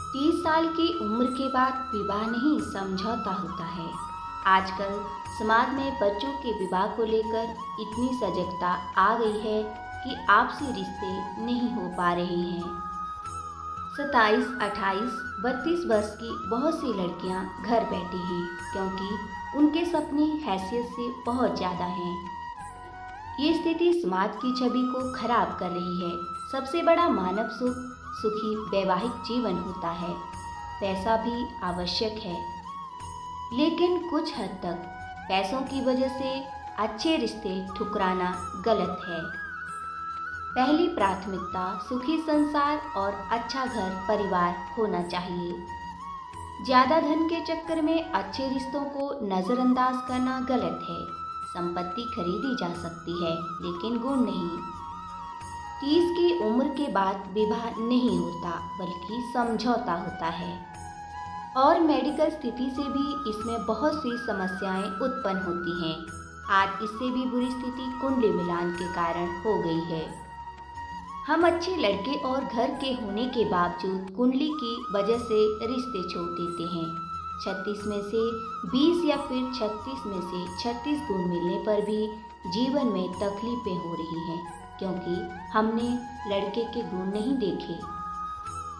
30 साल की उम्र के बाद विवाह नहीं समझौता होता है। आजकल समाज में बच्चों के विवाह को लेकर इतनी सजगता आ गई है कि आपसी रिश्ते नहीं हो पा रहे हैं। 27, 28, 32 वर्ष की बहुत सी लड़कियां घर बैठी हैं क्योंकि उनके सपने हैसियत से बहुत ज़्यादा हैं। ये स्थिति समाज की छवि को खराब कर रही है। सबसे बड़ा मानव सुख सुखी वैवाहिक जीवन होता है। पैसा भी आवश्यक है, लेकिन कुछ हद तक पैसों की वजह से अच्छे रिश्ते ठुकराना गलत है। पहली प्राथमिकता सुखी संसार और अच्छा घर परिवार होना चाहिए। ज़्यादा धन के चक्कर में अच्छे रिश्तों को नज़रअंदाज करना गलत है। संपत्ति खरीदी जा सकती है, लेकिन गुण नहीं। 30 की उम्र के बाद विवाह नहीं होता, बल्कि समझौता होता है। और मेडिकल स्थिति से भी इसमें बहुत सी समस्याएं उत्पन्न होती हैं। आज इससे भी बुरी स्थिति कुंडली मिलान के कारण हो गई है। हम अच्छे लड़के और घर के होने के बावजूद कुंडली की वजह से रिश्ते छोड़ देते हैं। 36 में से 20 या फिर 36 में से 36 गुण मिलने पर भी जीवन में तकलीफें हो रही हैं, क्योंकि हमने लड़के के गुण नहीं देखे।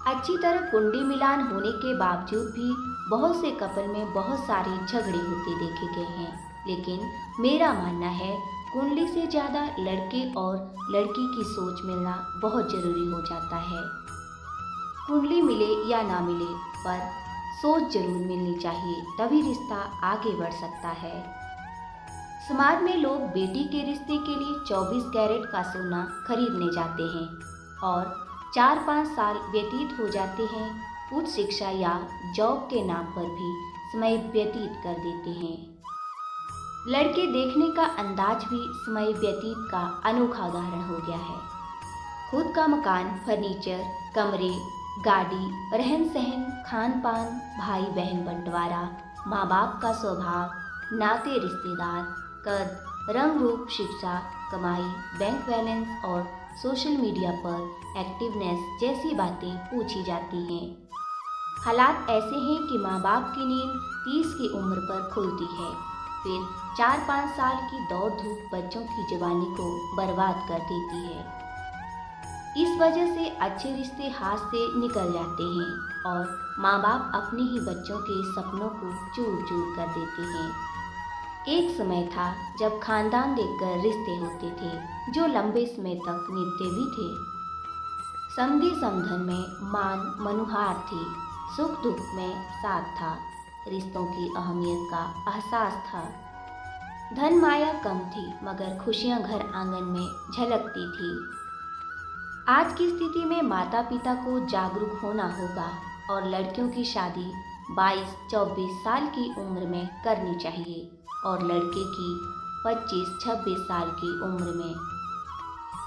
अच्छी तरह कुंडली मिलान होने के बावजूद भी बहुत से कपल में बहुत सारे झगड़े होते देखे गए हैं। लेकिन मेरा मानना है कुंडली से ज़्यादा लड़के और लड़की की सोच मिलना बहुत ज़रूरी हो जाता है। कुंडली मिले या ना मिले, पर सोच जरूर मिलनी चाहिए, तभी रिश्ता आगे बढ़ सकता है। समाज में लोग बेटी के रिश्ते के लिए 24 कैरेट का सोना खरीदने जाते हैं और 4-5 साल व्यतीत हो जाते हैं। उच्च शिक्षा या जॉब के नाम पर भी समय व्यतीत कर देते हैं। लड़के देखने का अंदाज भी समय व्यतीत का अनोखा उदाहरण हो गया है। खुद का मकान, फर्नीचर, कमरे, गाड़ी, रहन सहन, खान पान, भाई बहन बंटवारा, माँ बाप का स्वभाव, नाते रिश्तेदार, कद, रंग रूप, शिक्षा, कमाई, बैंक बैलेंस और सोशल मीडिया पर एक्टिवनेस जैसी बातें पूछी जाती हैं। हालात ऐसे हैं कि माँ बाप की नींद 30 की उम्र पर खुलती है। फिर 4-5 साल की दौड़ धूप बच्चों की जवानी को बर्बाद कर देती है। इस वजह से अच्छे रिश्ते हाथ से निकल जाते हैं और माँ बाप अपने ही बच्चों के सपनों को चूर चूर कर देते हैं। एक समय था जब खानदान देखकर रिश्ते होते थे, जो लंबे समय तक निभते भी थे। समधी समधन में मान मनुहार थी, सुख दुख में साथ था, रिश्तों की अहमियत का एहसास था। धन माया कम थी, मगर खुशियां घर आंगन में झलकती थी। आज की स्थिति में माता पिता को जागरूक होना होगा और लड़कियों की शादी 22-24 साल की उम्र में करनी चाहिए और लड़के की 25-26 साल की उम्र में।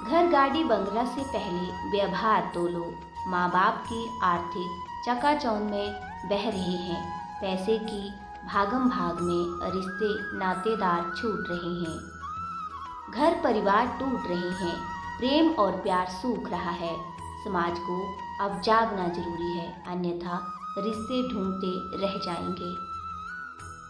घर गाड़ी बंगला से पहले व्यवहार तोलो। माँ बाप की आर्थिक चकाचौंध में बह रहे हैं। पैसे की भागम भाग में रिश्ते नातेदार छूट रहे हैं। घर परिवार टूट रहे हैं। प्रेम और प्यार सूख रहा है। समाज को अब जागना जरूरी है, अन्यथा रिश्ते ढूंढते रह जाएंगे।